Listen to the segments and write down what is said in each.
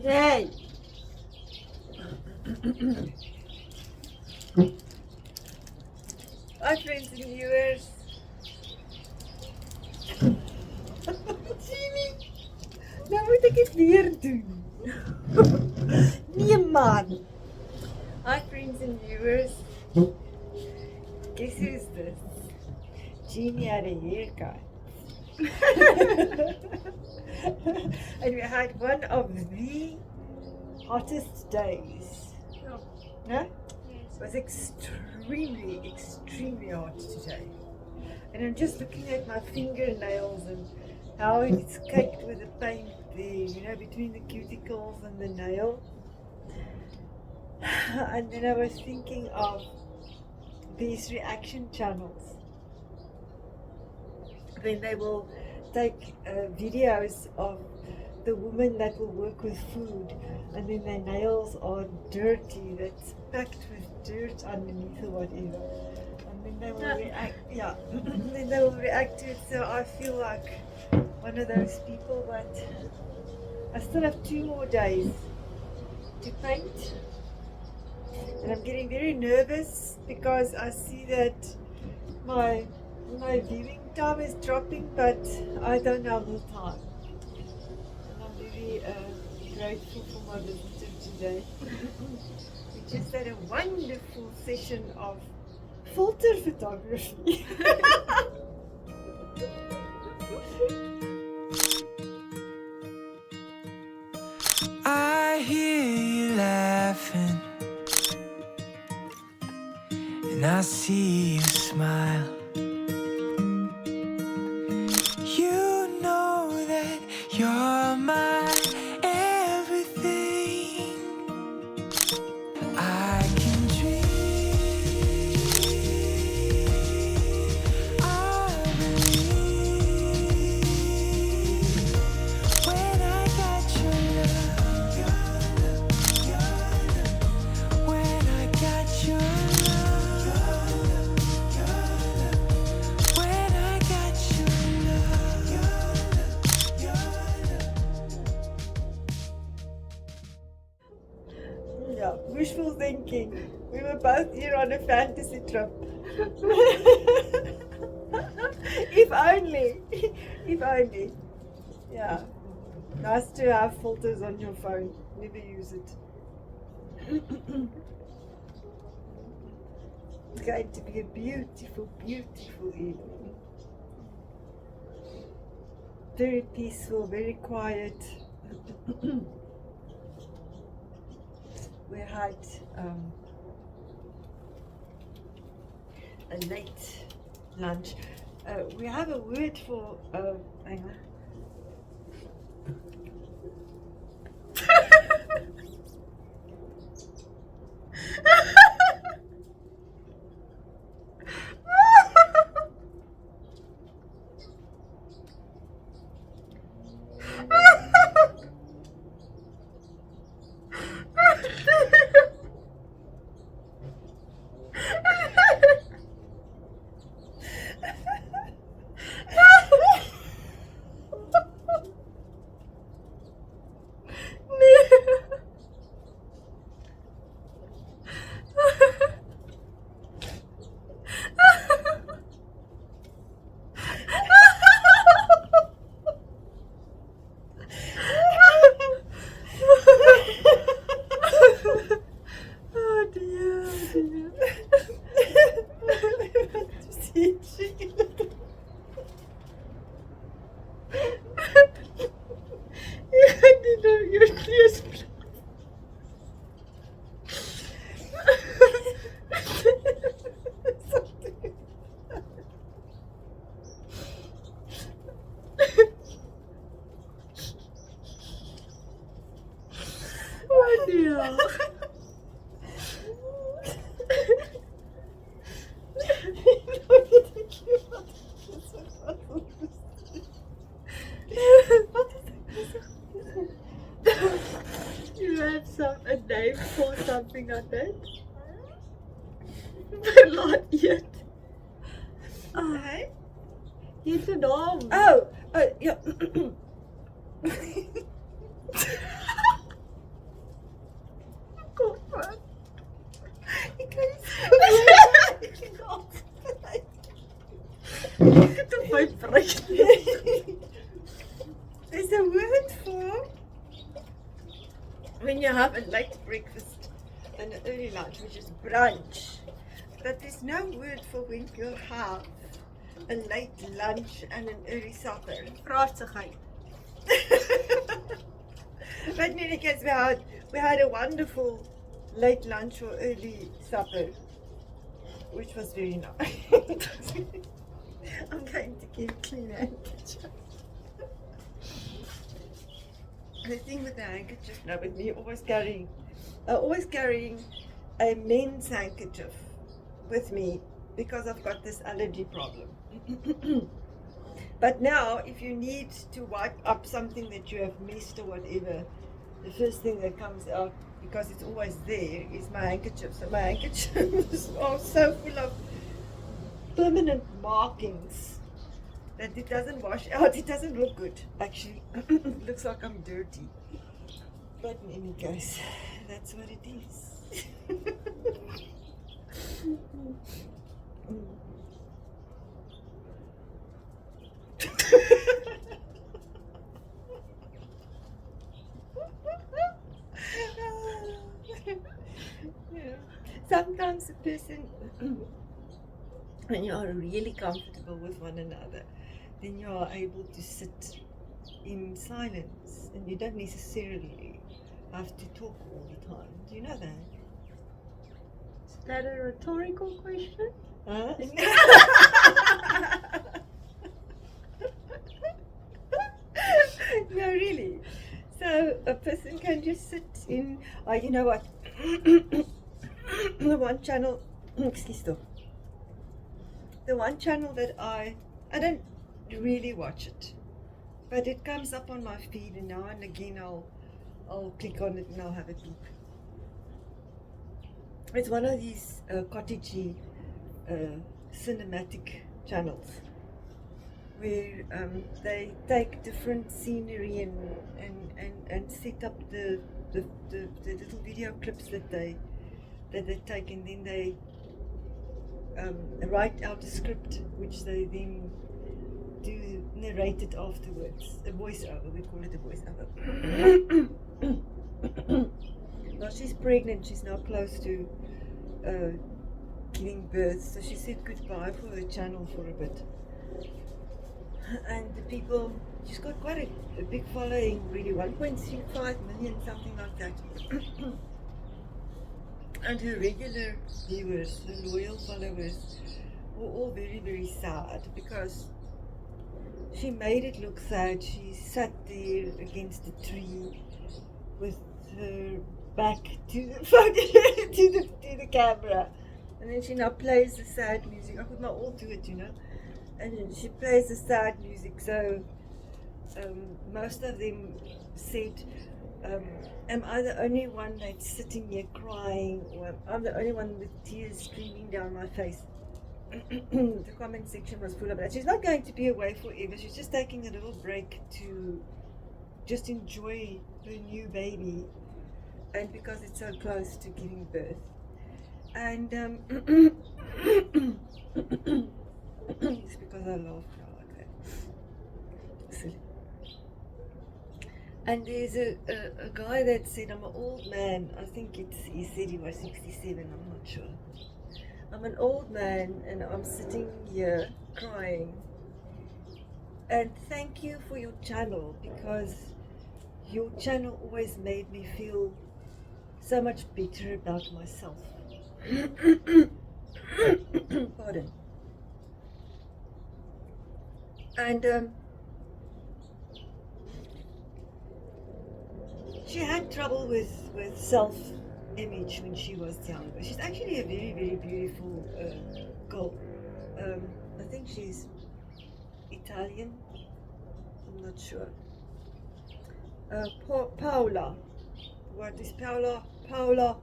Hey! Hi friends and viewers. Jeannie, nou moet ek dit weer doen. Nee man. Hi friends and viewers. Guess who's this? Jeannie had a haircut. And we had one of the hottest days. Oh. No? Yes. It was extremely hot today. And I'm just looking at my fingernails and how it's caked with the paint there, you know, between the cuticles and the nail. And then I was thinking of these reaction channels. Then they will take videos of the woman that will work with food, and then their nails are dirty, that's packed with dirt underneath or whatever, and then they will react, yeah, then they will react to it. So I feel like one of those people, but I still have 2 more days to paint, and I'm getting very nervous because I see that my viewing time is dropping, but I don't have the time. And I'm very grateful for my visitor today. We just had a wonderful session of filter photography. I hear you laughing, and I see you smile. You know that you're my everything. I can dream, I believe when I got your love, when I got your love, when I got your love. Yeah, wishful thinking. We were both here on a fantasy trip. If only. If only. Yeah. Nice to have filters on your phone. Never use it. It's going to be a beautiful, beautiful evening. Very peaceful, very quiet. We had a late lunch. We have a word for hang on. You have a name for something like that? Not yet. Hey? Here's a naam. Oh, ja. when you have a late breakfast and an early lunch, which is brunch, but there's no word for when you have a late lunch and an early supper. Praatigheid. But in any case, we had a wonderful late lunch or early supper, which was very nice. I'm going to get clean handkerchief. The thing with the handkerchief now with me always carrying a men's handkerchief with me because I've got this allergy problem. But now, if you need to wipe up something that you have missed or whatever, the first thing that comes out, because it's always there, is my handkerchief. So my handkerchiefs are so full of permanent markings that it doesn't wash out. It doesn't look good, actually. It looks like I'm dirty. But in any case, that's what it is. Yeah. Sometimes a person, when you are really comfortable with one another, then you are able to sit in silence and you don't necessarily have to talk all the time. Do you know that? Is that a rhetorical question? Huh? No, really. So a person can just sit in, you know what, the one channel, excuse me, the one channel that I don't really watch it, but it comes up on my feed and now and again I'll click on it and I'll have a peep. It's one of these cottagey cinematic channels where they take different scenery and set up the little video clips that they take, and then they write out a script which they then do narrate it afterwards. A voiceover, we call it a voiceover. Now she's pregnant, she's now close to giving birth, so she said goodbye for her channel for a bit. And the people, she's got quite a big following, really, 1.35 million, something like that. And her regular viewers, her loyal followers, were all very, very sad because she made it look sad. She sat there against a tree with her back to the camera, and then she now plays the sad music. I could not all do it, you know. And then she plays the sad music. So most of them said, am I the only one that's sitting here crying, or I'm the only one with tears streaming down my face? The comment section was full of that. She's not going to be away forever. She's just taking a little break to just enjoy her new baby, and because it's so close to giving birth. And it's because I laugh now, okay. Silly. And there's a guy that said, I'm an old man. I think he said he was 67, I'm not sure. I'm an old man and I'm sitting here crying. And thank you for your channel, because your channel always made me feel so much better about myself. Pardon. And she had trouble with self-image when she was younger. She's actually a very, very beautiful girl. I think she's Italian. I'm not sure. Paola. What is Paola? Paola.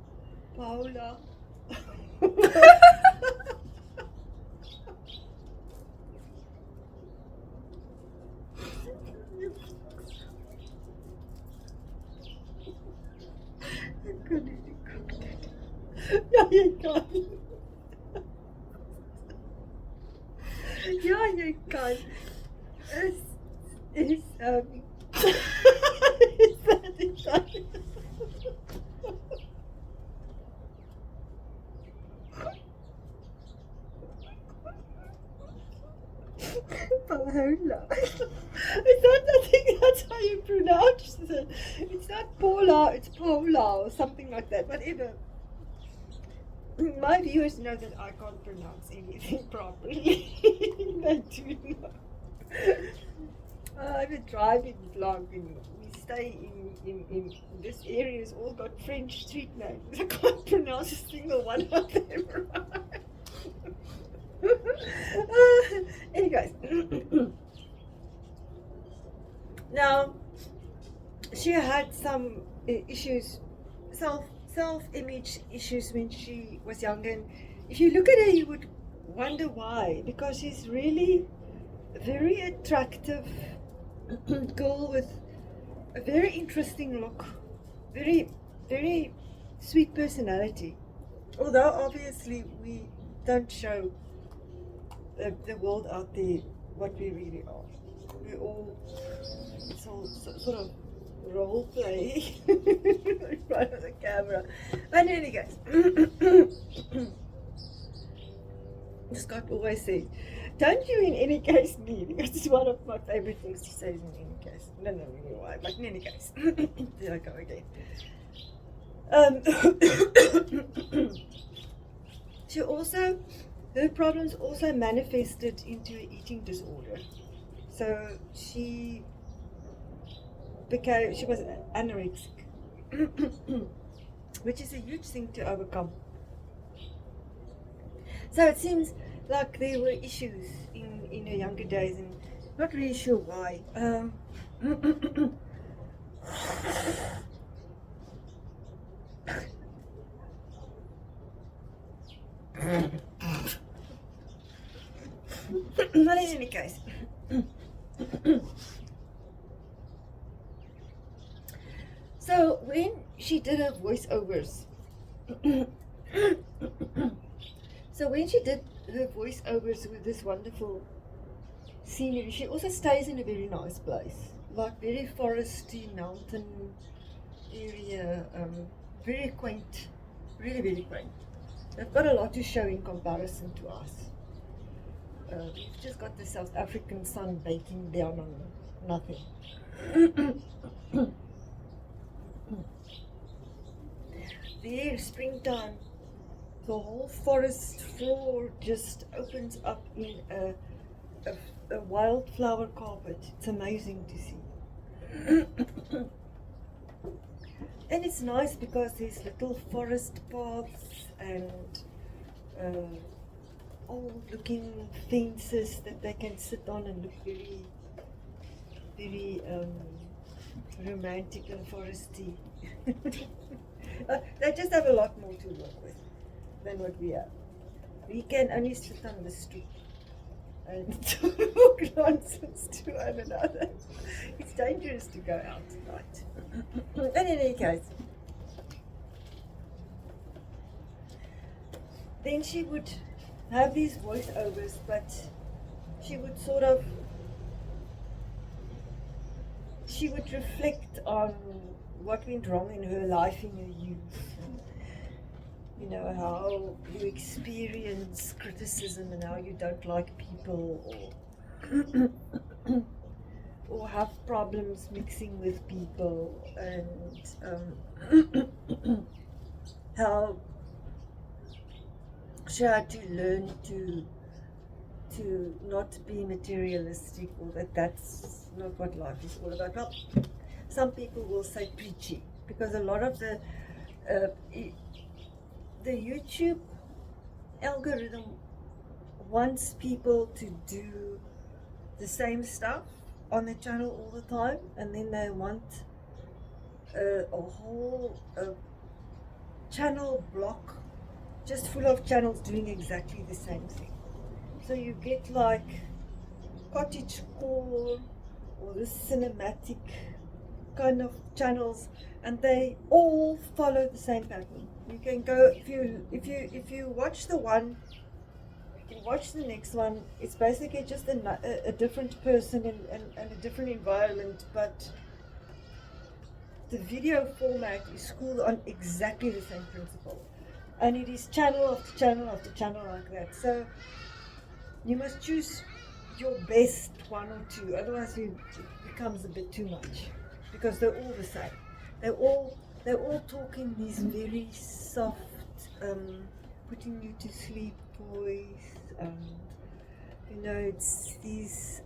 Ja, je kan. Ja, je kan. Is that Italian? not Paula, it's Paula or something like that. Whatever. My viewers know that I can't pronounce anything properly. They do know. I have a driving vlog and we stay in this area has all got French street names. I can't pronounce a single one of them right. Anyways. Now, she had some issues, self-image issues when she was younger. And if you look at her, you would wonder why. Because she's really a very attractive girl with a very interesting look, very, very sweet personality. Although obviously we don't show the world out there what we really are. We're all sort of role play in front of the camera. But in any case, Scott always says, don't you in any case me, because it's one of my favorite things to say in any case. No, why, but in any case. There I go again. She also, her problems also manifested into an eating disorder. So she was anorexic, which is a huge thing to overcome. So it seems like there were issues in her younger days, and not really sure why. But in any case. So when she did her voiceovers, with this wonderful scenery, she also stays in a very nice place, like very foresty mountain area, very quaint, really very quaint. They've got a lot to show in comparison to us. We've just got the South African sun baking down on nothing. There, springtime, the whole forest floor just opens up in a wildflower carpet. It's amazing to see. And it's nice because there's little forest paths and old looking fences that they can sit on and look very, very romantic and foresty. They just have a lot more to work with than what we have. We can only sit on the street and talk nonsense to one another. It's dangerous to go out tonight. But in any case, then she would have these voiceovers, but she would reflect on what went wrong in her life in her youth. You know, how you experience criticism and how you don't like people, or have problems mixing with people, and how she had to learn to not be materialistic, or that's not what life is all about. Well, some people will say preachy, because a lot of the YouTube algorithm wants people to do the same stuff on the channel all the time, and then they want a whole channel block just full of channels doing exactly the same thing. So you get like cottagecore or the cinematic kind of channels, and they all follow the same pattern. You can go, if you watch the one, you can watch the next one. It's basically just a different person and a different environment, but the video format is schooled on exactly the same principle, and it is channel after channel after channel like that. So you must choose your best one or two, otherwise it becomes a bit too much, because they're all the same. they're all talking these very soft, putting you to sleep voice, and you know, it's these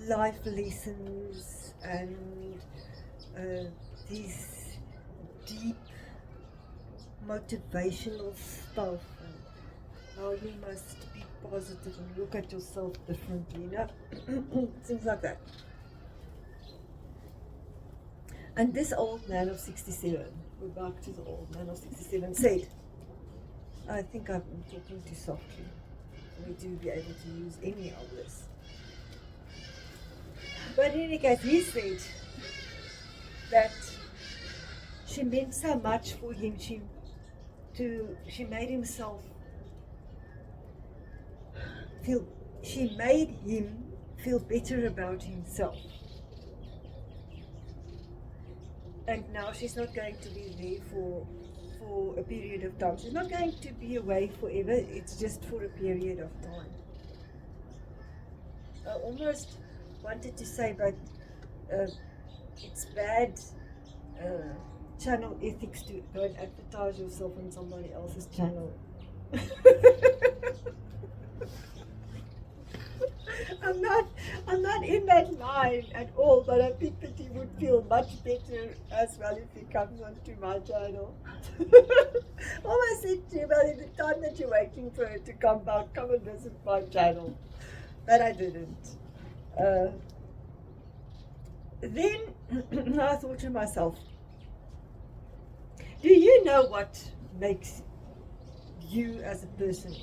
life lessons and these deep motivational stuff, and how you must be positive and look at yourself differently, you know, things like that. And this old man of 67, we're back to the old man of 67, said, I think I'm talking too softly. We do be able to use any of this. But in any case, he said that she meant so much for him. She made himself feel. She made him feel better about himself. And now she's not going to be there for a period of time. She's not going to be away forever. It's just for a period of time. I almost wanted to say, but it's bad channel ethics to go and advertise yourself on somebody else's channel. I'm not in that line at all, but I think that he would feel much better as well if he comes onto my channel. Almost said to him, well, in the time that you're waiting for her to come back, come and visit my channel. But I didn't. Then I thought to myself, do you know what makes you as a person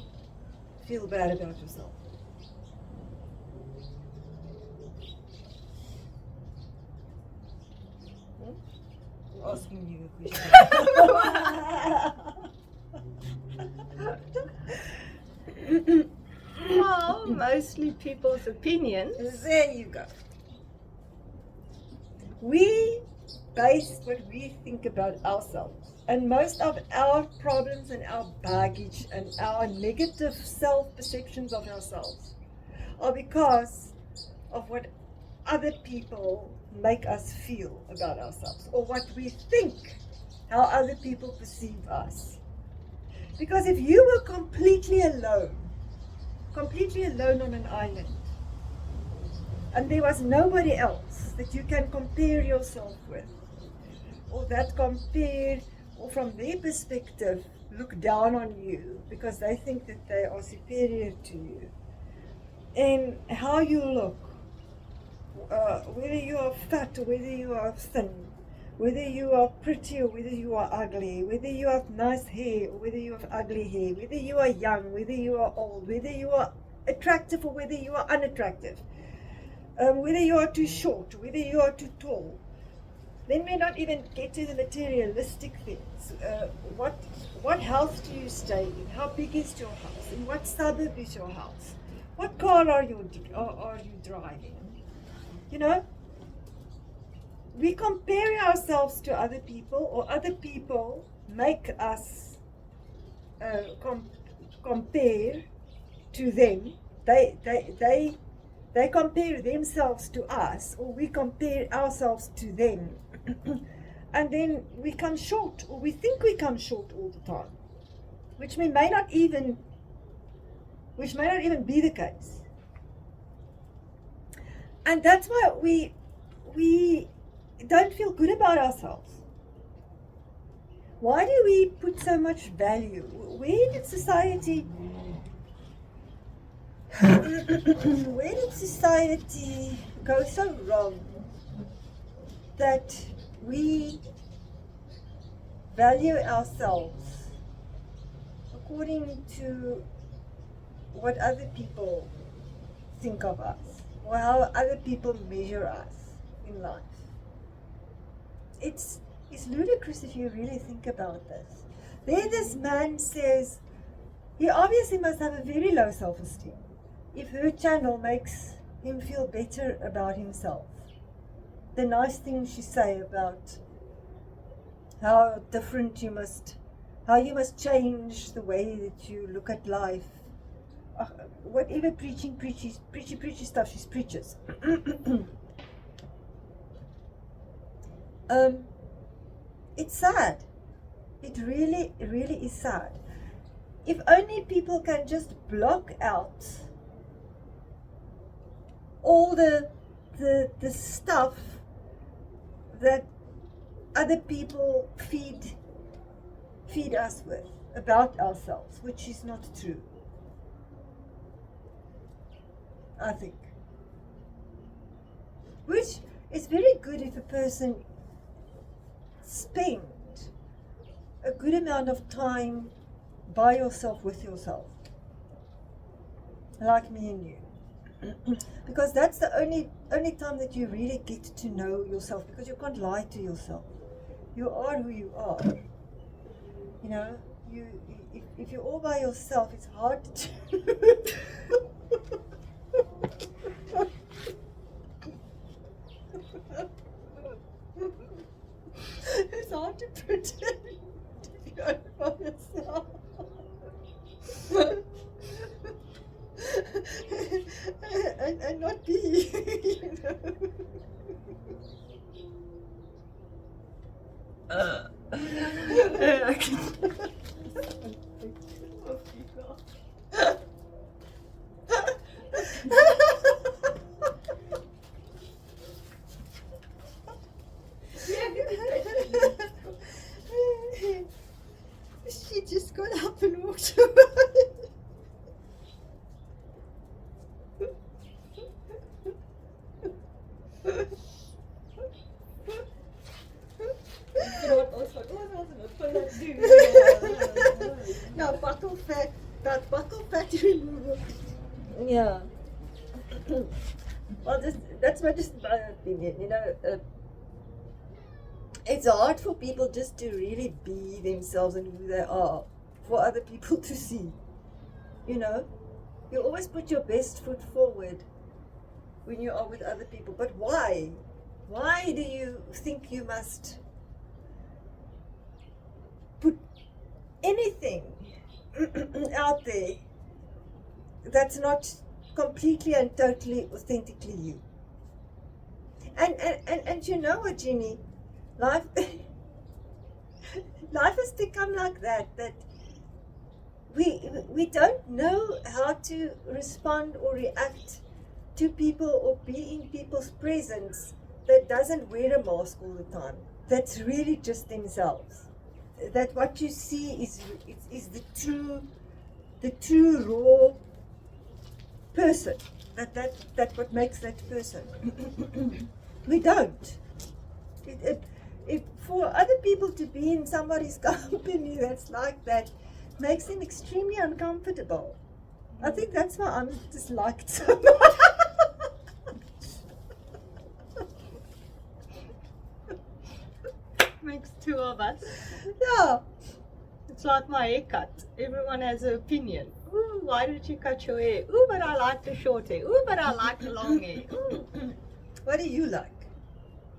feel bad about yourself? I'm asking you a question. Well, mostly people's opinions. There you go. We base what we think about ourselves, and most of our problems and our baggage and our negative self-perceptions of ourselves are because of what other people make us feel about ourselves, or what we think, how other people perceive us. Because if you were completely alone on an island, and there was nobody else that you can compare yourself with, or that compare, or from their perspective look down on you because they think that they are superior to you, and how you look, whether you are fat or whether you are thin, whether you are pretty or whether you are ugly, whether you have nice hair or whether you have ugly hair, whether you are young, whether you are old, whether you are attractive or whether you are unattractive, whether you are too short, whether you are too tall. Then we not even get to the materialistic things. What house do you stay in? How big is your house? In what suburb is your house? What car are you driving? You know, we compare ourselves to other people, or other people make us compare to them. They compare themselves to us, or we compare ourselves to them. And then we come short, or we think we come short all the time, which may not even be the case. And that's why we don't feel good about ourselves. Why do we put so much value? Where did society go so wrong that we value ourselves according to what other people think of us, or how other people measure us in life? It's ludicrous if you really think about this. There this man says he obviously must have a very low self-esteem if her channel makes him feel better about himself. The nice things she say about how different you must, how you must change the way that you look at life. Whatever preachy stuff she preaches. it's sad. It really, really is sad. If only people can just block out all the stuff that other people feed us with about ourselves, which is not true, I think. Which is very good if a person spend a good amount of time by yourself, with yourself, like me and you. Because that's the only time that you really get to know yourself, because you can't lie to yourself. You are who you are. You know, if you're all by yourself, it's hard to it's hard to pretend if you're by yourself. and not be, you know. She just got up and walked away. No, buccal fat, that buccal fat removal. Yeah. Well, that's just my opinion, you know. It's hard for people just to really be themselves and who they are for other people to see. You know, you always put your best foot forward when you are with other people. But why? Why do you think you must put anything out there that's not completely and totally authentically you? And you know what, Jeannie? Life has become like that we don't know how to respond or react to people or be in people's presence that doesn't wear a mask all the time. That's really just themselves. That what you see is the true raw person. That what makes that person. We don't. If for other people to be in somebody's company that's like that makes them extremely uncomfortable. I think that's why I'm disliked so much. Makes two of us. Yeah. It's like my haircut. Everyone has an opinion. Ooh, why did you cut your hair? Ooh, but I like the short hair. Ooh, but I like the long hair. Ooh. What do you like?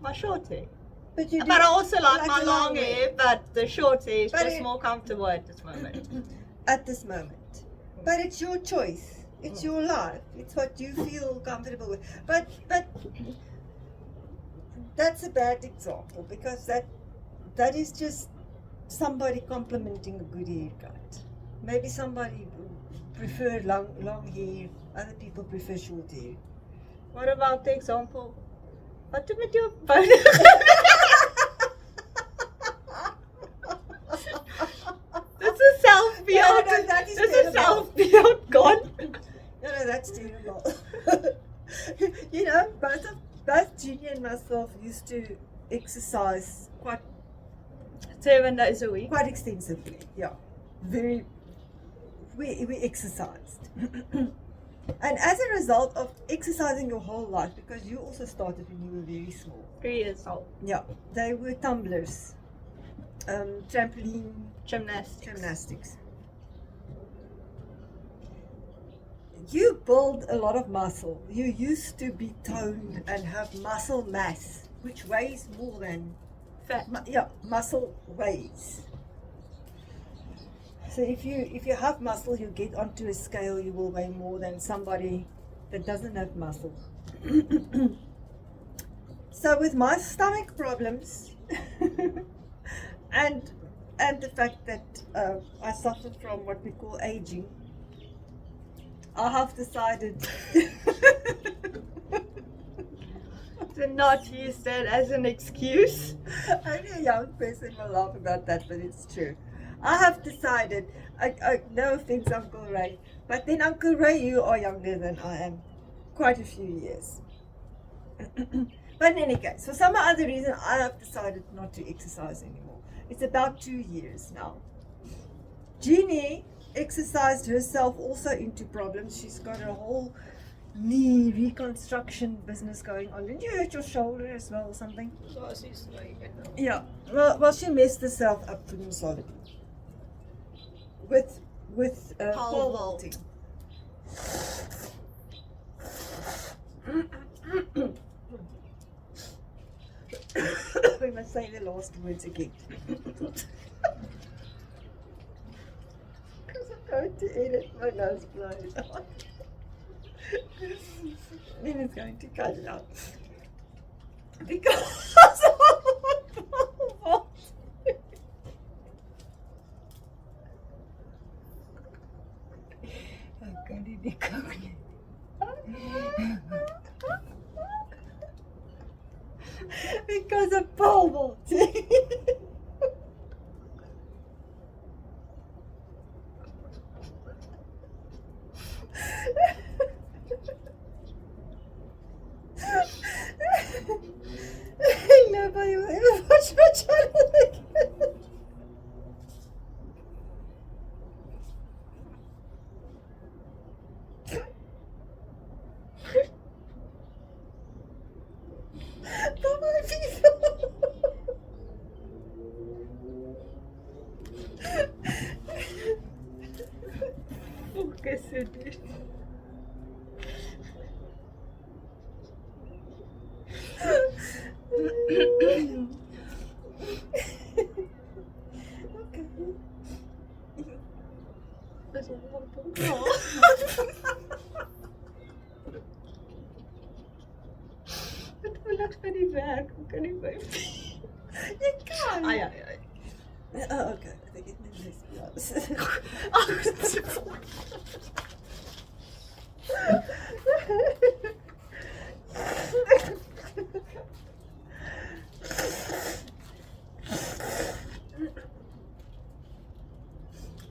My short hair. But you do But I also like my the long hair, but the short hair is But just it- more comfortable at this moment. at this moment. But it's your choice. It's your life. It's what you feel comfortable with. But that's a bad example, because that is just somebody complimenting a good haircut. Maybe somebody prefer long hair, other people prefer short hair. What about the example? Wat doen met jou bou? This is self-built. No, that is This is terrible. self-built. God. No, that's terrible. You know, both Jeannie and myself used to exercise quite 7 days a week. quite extensively. Yeah, we exercised, and as a result of exercising your whole life, because you also started when you were very small. 3 years old. Yeah, they were tumblers, trampoline, Gymnastics. You build a lot of muscle. You used to be toned and have muscle mass, which weighs more than Fat. muscle weighs. So if you have muscle, you get onto a scale, you will weigh more than somebody that doesn't have muscle. So with my stomach problems and the fact that I suffer from what we call aging, I have decided To not use that as an excuse. only a young person will laugh about that, but it's true. I have decided, no offense, Uncle Ray, but then Uncle Ray, you are younger than I am, quite a few years. But in any case, for some other reason, I have decided not to exercise anymore. It's about 2 years now. Jeannie exercised herself also into problems. She's got a whole knee reconstruction business going on. Didn't you hurt your shoulder as well or something? Yeah. Well, she messed herself up pretty solid with pole vaulting. We must say the last words again. Because I'm going to edit my nose blows out. Then it's going to cut it out. Because of pole vaulting. How can it be going? Because of pole vaulting. Nobody will ever watch my channel again. For my people. Focus it. Okay. There's a lump of claw. Het voelt van die werk, hoe kan ik blijven? You can't. Ah ja. Oh, okay. I think it needs this.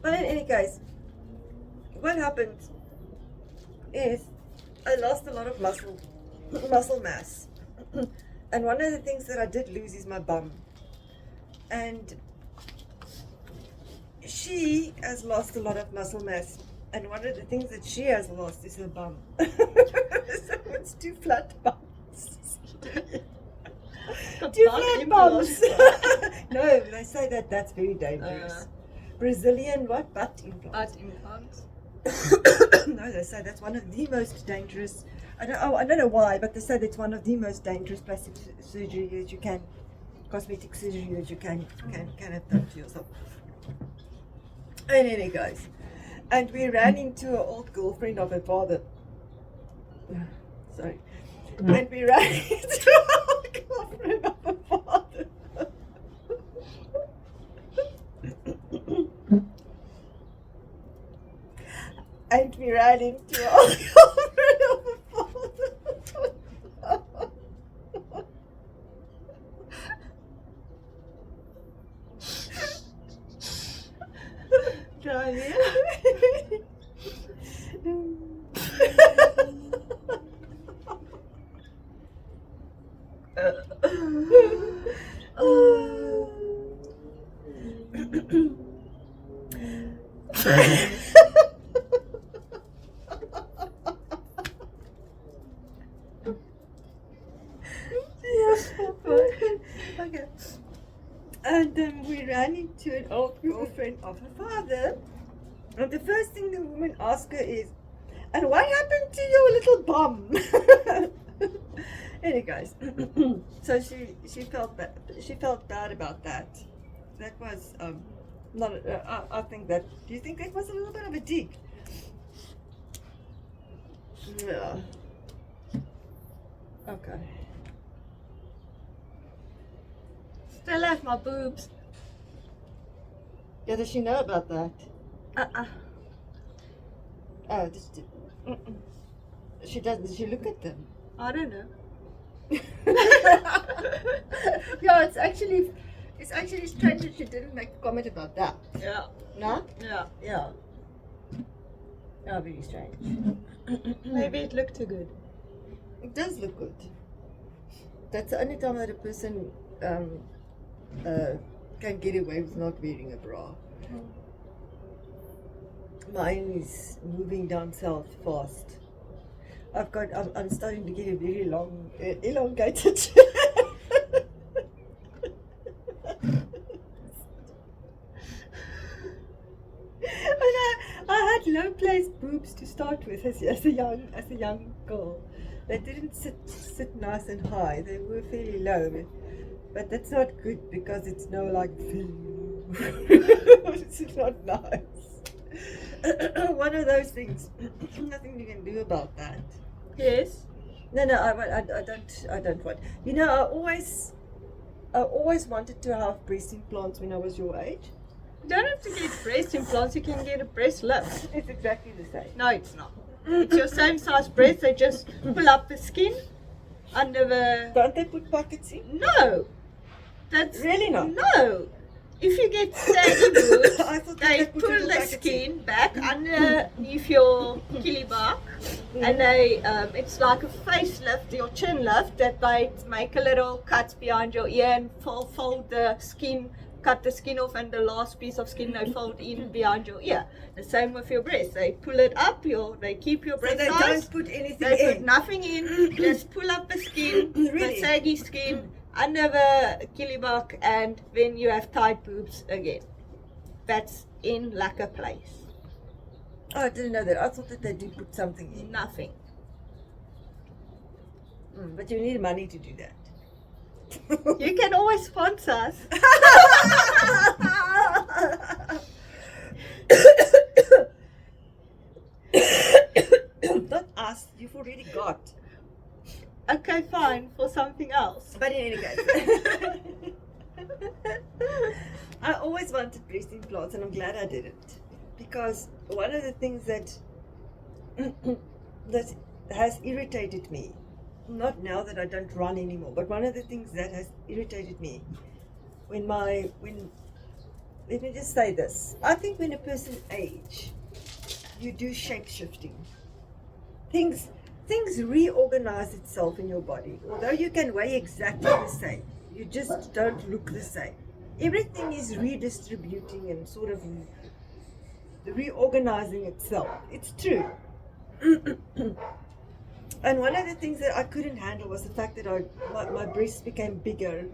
But in any case, what happened is I lost a lot of muscle mass. And one of the things that I did lose is my bum. And she has lost a lot of muscle mass. And one of the things that she has lost is her bum. So it's two flat bums. Two flat bums. No, they say that that's very dangerous. Brazilian what? Butt implant. Butt implants. No, they say that's one of the most dangerous. I don't know why, but they say that's one of the most dangerous plastic surgery that you can, cosmetic surgery that you can have done to yourself. And then it goes. And we ran into an old girlfriend of her father. Sorry. And we ran into an old girlfriend of her father. And we ran into an old girlfriend of her father. Try weer. Okay. And we ran into an old girlfriend of her father. And the first thing the woman asked her is, "And what happened to your little bum?" Anyway, guys, so she felt bad about that. That was not. I think that. Do you think that was a little bit of a dig? Yeah. Okay. Still have my boobs. Yeah, does she know about that? Oh, she does. Does she look at them? I don't know. Yeah, it's actually strange that she didn't make a comment about that. Yeah. No? Yeah. Yeah. Oh, very strange. Maybe it looked too good. It does look good. That's the only time that a person can get away with not wearing a bra. Mine is moving down south fast. I'm starting to get a very long, elongated. I had low placed boobs to start with as a young girl. They didn't sit nice and high. They were fairly low, but that's not good because it's no like it's not nice. One of those things. Nothing you can do about that. Yes. No, I don't want. You know, I always wanted to have breast implants when I was your age. You don't have to get breast implants, you can get a breast lift. It's exactly the same. No, it's not. It's your same size breast, they just pull up the skin under the... Don't they put pockets in? No! That's... Really not? No! If you get saggy boobs, I thought they put pull little the pockets skin back underneath your Gqeberha, and they, it's like a facelift, your chin lift, that they make a little cuts behind your ear and fold the skin, cut the skin off, and the last piece of skin they fold in behind your ear. The same with your breast. They pull it up, they keep your breast So they size. don't put anything They in. put nothing in, just pull up the skin, Really? the saggy skin, under the Gqeberha, and then you have tight boobs again. That's in like a place. Oh, I didn't know that. I thought that they do put something in. Nothing. But you need money to do that. You can always sponsor us. Not us. You've already got. Okay, fine, for something else. But in any case, I always wanted breast implants, and I'm glad I didn't, because one of the things that that has irritated me, not now that I don't run anymore, but one of the things that has irritated me when let me just say this. I think when a person age, you do shape shifting. Things reorganize itself in your body. Although you can weigh exactly the same, you just don't look the same. Everything is redistributing and sort of reorganizing itself. It's true. And one of the things that I couldn't handle was the fact that my breast became bigger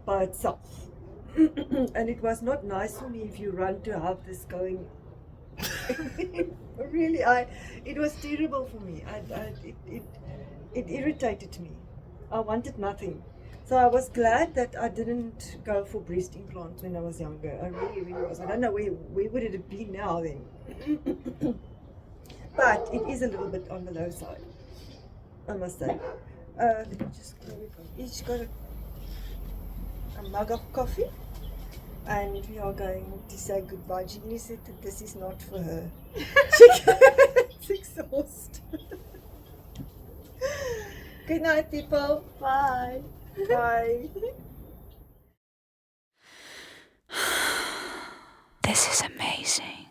by itself. And it was not nice for me if you run to have this going. Really, it was terrible for me. It irritated me. I wanted nothing. So I was glad that I didn't go for breast implants when I was younger. I really, really was. I don't know where would it have been now then. But it is a little bit on the low side, I must say. Let me just each got a mug of coffee. And we are going to say goodbye. Jeannie said that this is not for her. She's exhausted. Good night, people. Bye. Bye. This is amazing.